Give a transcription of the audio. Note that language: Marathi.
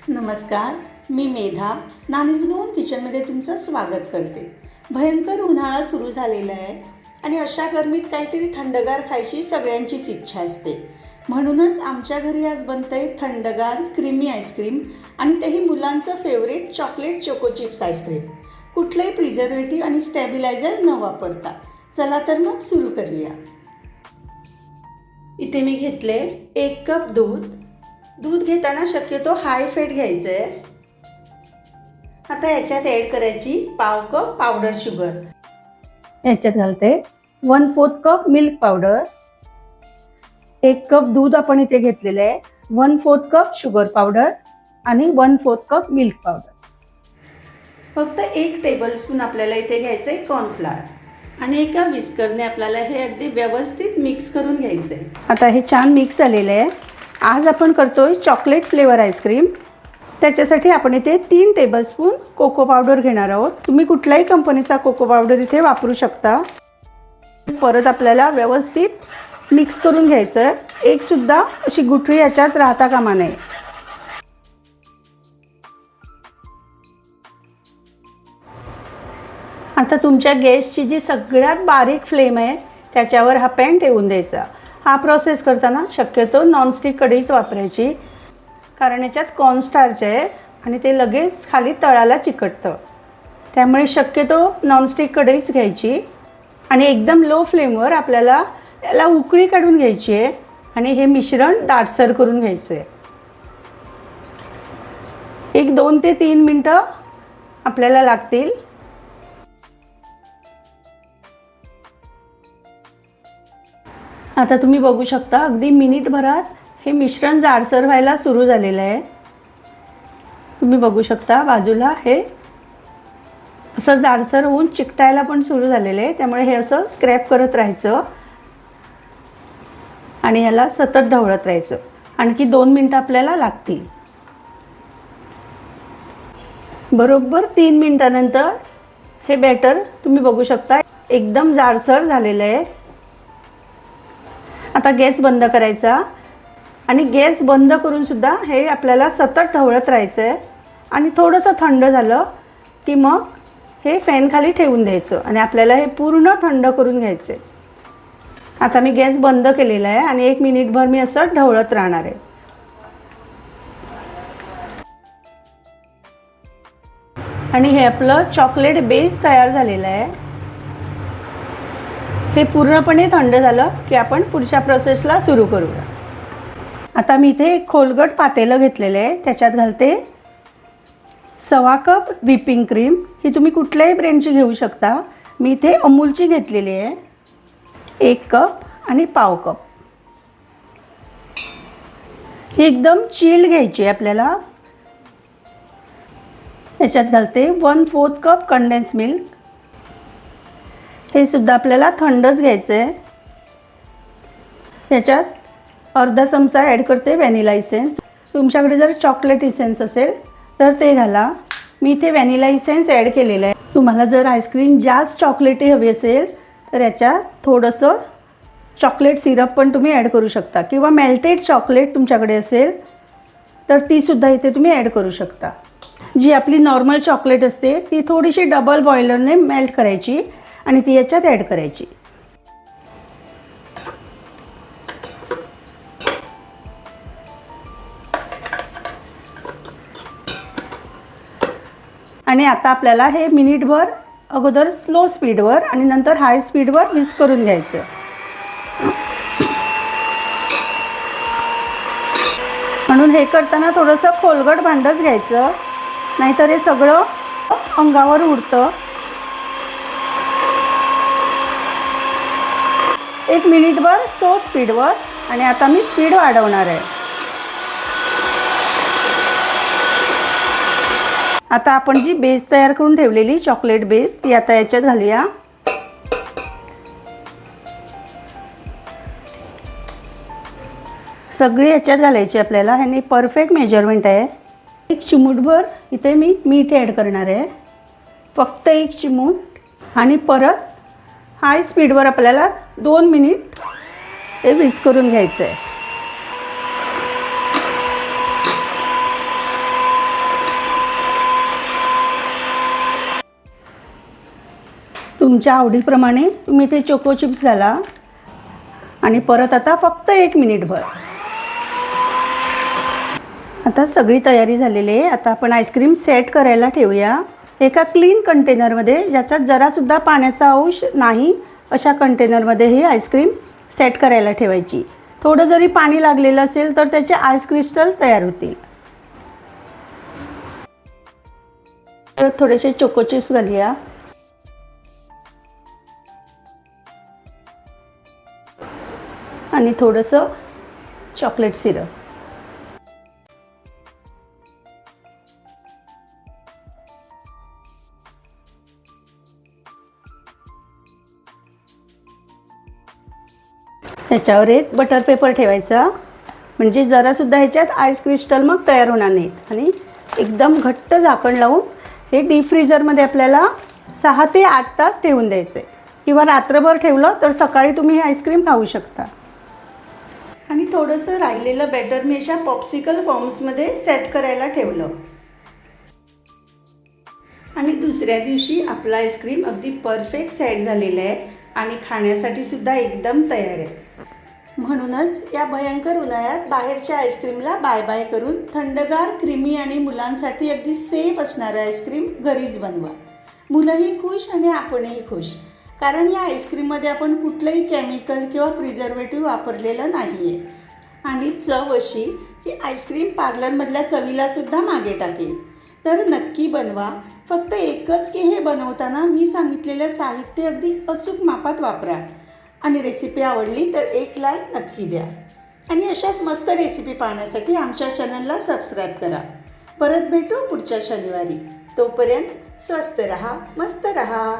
नमस्कार, मी मेधा नानीज गोवन किचनमध्ये तुमचं स्वागत करते। भयंकर उन्हाळा सुरू झालेला आहे आणि अशा गरमीत काहीतरी थंडगार खायची सगळ्यांचीच इच्छा असते। म्हणूनच आमच्या घरी आज बनतंय थंडगार क्रीमी आईस्क्रीम आणि तेही मुलांचं favourite chocolate choco chips ice cream, कुठलंही प्रिझर्वेटिव्ह आणि स्टॅबिलायझर न वापरता। चला तर मग सुरू करूया। इथे मी घेतले 1 कप दूध घेताना शक्यतो हाय फेट घ्यायचं आहे। आता याच्यात ॲड करायची पाव कप पावडर शुगर। याच्यात घालते 1/4 कप मिल्क पावडर। 1 कप दूध आपण इथे घेतलेलं आहे, 1/4 कप शुगर पावडर आणि 1/4 कप मिल्क पावडर। फक्त 1 टेबलस्पून आपल्याला इथे घ्यायचं आहे कॉर्नफ्लॉवर आणि एका विस्करने आपल्याला हे अगदी व्यवस्थित मिक्स करून घ्यायचं आहे। आता हे छान मिक्स झालेलं आहे। आज आपण करतोय चॉकलेट फ्लेवर आईस्क्रीम। त्याच्यासाठी आपण इथे 3 टेबलस्पून कोको पावडर घेणार आहोत। तुम्ही कुठल्याही कंपनीचा कोको पावडर इथे वापरू शकता। परत आपल्याला व्यवस्थित मिक्स करून घ्यायचं आहे। एक सुद्धा अशी गुठळी याच्यात राहता कामा नये। आता तुमच्या गॅसची जी सगळ्यात बारीक फ्लेम आहे त्याच्यावर हा पॅन ठेवून द्यायचा। हा प्रोसेस करताना शक्यतो नॉनस्टिक कढईच वापरायची, कारण याच्यात कॉर्नस्टार्च आहे आणि ते लगेच खाली तळाला चिकटतं। त्यामुळे शक्यतो नॉनस्टिक कढईच घ्यायची आणि एकदम लो फ्लेमवर आपल्याला याला उकळी काढून घ्यायची आहे आणि हे मिश्रण दाटसर करून घ्यायचं आहे। एक 2 ते 3 मिनटं आपल्याला लागतील। आता तुम्ही बघू शकता अगदी मिनिटभरात हे मिश्रण जाडसर व्हायला सुरू झालेलं आहे। तुम्ही बघू शकता बाजूला हे असं जाडसर होऊन चिकटायला पण सुरू झालेलं आहे। त्यामुळे हे असं स्क्रॅप करत राहायचं आणि याला सतत ढवळत राहायचं। आणखी 2 मिनटं आपल्याला लागतील। बरोबर 3 मिनिटानंतर हे बॅटर तुम्ही बघू शकता एकदम जाडसर झालेलं आहे। आता गॅस बंद करायचा आणि गॅस बंद करून सुद्धा हे आपल्याला सतत ढवळत राहायचं आहे आणि थोडंसं थंड झालं की मग हे फॅन खाली ठेवून द्यायचं आणि आपल्याला हे पूर्ण थंड करून घ्यायचं आहे। आता मी गॅस बंद केलेला आहे आणि 1 मिनिटभर मी असं ढवळत राहणार आहे। आणि हे आपलं चॉकलेट बेस तयार झालेलं आहे। हे पूर्णपणे थंड झालं की आपण पुढच्या प्रोसेसला सुरू करूया। आता मी इथे एक खोलगट पातेलं घेतलेलं आहे, त्याच्यात घालते 1/2 कप व्हिपिंग क्रीम। ही तुम्ही कुठल्याही ब्रँडची घेऊ शकता। मी इथे अमूलची घेतलेली आहे। 1 कप आणि पाव कप। ही एकदम चिल्ड घ्यायची आहे आपल्याला। याच्यात घालते 1/4 कप कंडेन्स मिल्क। हे सुद्धा आपल्याला थंडच घ्यायचं आहे। याच्यात अर्धा चमचा ॲड करते व्हॅनिला इसेन्स। तुमच्याकडे जर चॉकलेट इसेन्स असेल तर ते घाला। मी इथे व्हॅनिला इसेन्स ॲड केलेलं आहे। तुम्हाला जर आईस्क्रीम जास्त चॉकलेटी हवी असेल तर याच्यात थोडंसं चॉकलेट सिरप पण तुम्ही ॲड करू शकता किंवा मेल्टेड चॉकलेट तुमच्याकडे असेल तर तीसुद्धा इथे तुम्ही ॲड करू शकता। जी आपली नॉर्मल चॉकलेट असते ती थोडीशी डबल बॉयलरने मेल्ट करायची आणि ती याच्यात ॲड करायची। आणि आता आपल्याला हे मिनिटभर अगोदर स्लो स्पीडवर आणि नंतर हाय स्पीडवर विस्क करून घ्यायचं। म्हणून हे करताना थोडंसं खोलगट भांडंच घ्यायचं, नाहीतर हे सगळं अंगावर उडतं। 1 मिनिटभर स्लो स्पीडवर आणि आता मी स्पीड वाढवणार आहे। आता आपण जी बेस तयार करून ठेवलेली चॉकलेट बेस ती आता याच्यात घालूया। सगळी याच्यात घालायची आपल्याला। ह्याने परफेक्ट मेजरमेंट आहे। 1 चिमूटभर इथे मी मीठ ॲड करणार आहे, फक्त 1 चिमूट। आणि परत हाय स्पीडवर आपल्याला 2 मिनिट हे विस्क करून घ्यायचं आहे। तुमच्या आवडीप्रमाणे तुम्ही ते चोको चिप्स घाला आणि परत आता फक्त 1 मिनिटभर. आता सगळी तयारी झालेली आहे. आता आपण आईस्क्रीम सेट करायला ठेवूया एका क्लीन कंटेनरमध्ये, ज्याच्यात जरासुद्धा पाण्याचा अंश नाही अशा कंटेनरमध्ये ही आईस्क्रीम सेट करायला ठेवायची. थोडं जरी पाणी लागलेलं असेल तर त्याचे आईस क्रिस्टल तयार होतील. तर थोडेसे चोको चिप्स घालूया आणि थोडंसं चॉकलेट सिरप. ह्याच्यावर एक बटर पेपर ठेवायचा, म्हणजे जरासुद्धा ह्याच्यात आईस क्रिस्टल मग तयार होणार नाहीत. आणि एकदम घट्ट झाकण लावून हे डीप फ्रीजरमध्ये आपल्याला 6 ते 8 तास ठेवून द्यायचं आहे, किंवा रात्रभर ठेवलं तर सकाळी तुम्ही हे आईस्क्रीम खाऊ शकता. आणि थोडंसं राहिलेलं बॅटर मी अशा पॉप्सिकल फॉर्म्समध्ये सेट करायला ठेवलं. आणि दुसऱ्या दिवशी आपला आईस्क्रीम अगदी परफेक्ट सेट झालेलं आहे आणि खाण्यासाठी सुद्धा एकदम तयार आहे. म्हणूनच या भयंकर उन्हाळ्यात बाहेरच्या आईस्क्रीमला बाय बाय करून थंडगार, क्रीमी आणि मुलांसाठी अगदी सेफ असणारं आईस्क्रीम घरीच बनवा. मुलंही खुश आणि आपणही खुश, कारण या आईस्क्रीममध्ये आपण कुठलंही केमिकल किंवा प्रिझर्वेटिव्ह वापरलेलं नाही आहे. आणि चव अशी की आईस्क्रीम पार्लरमधल्या चवीलासुद्धा मागे टाकेल. तर नक्की बनवा. फक्त एकच की हे बनवताना मी सांगितलेलं साहित्य अगदी अचूक मापात वापरा. आणि रेसिपी आवडली तर एक लाईक नक्की द्या. आणि अशाच मस्त रेसिपी पाहण्यासाठी आमच्या चॅनलला सबस्क्राईब करा. परत भेटू पुढच्या शनिवारी. तोपर्यंत स्वस्त रहा, मस्त रहा.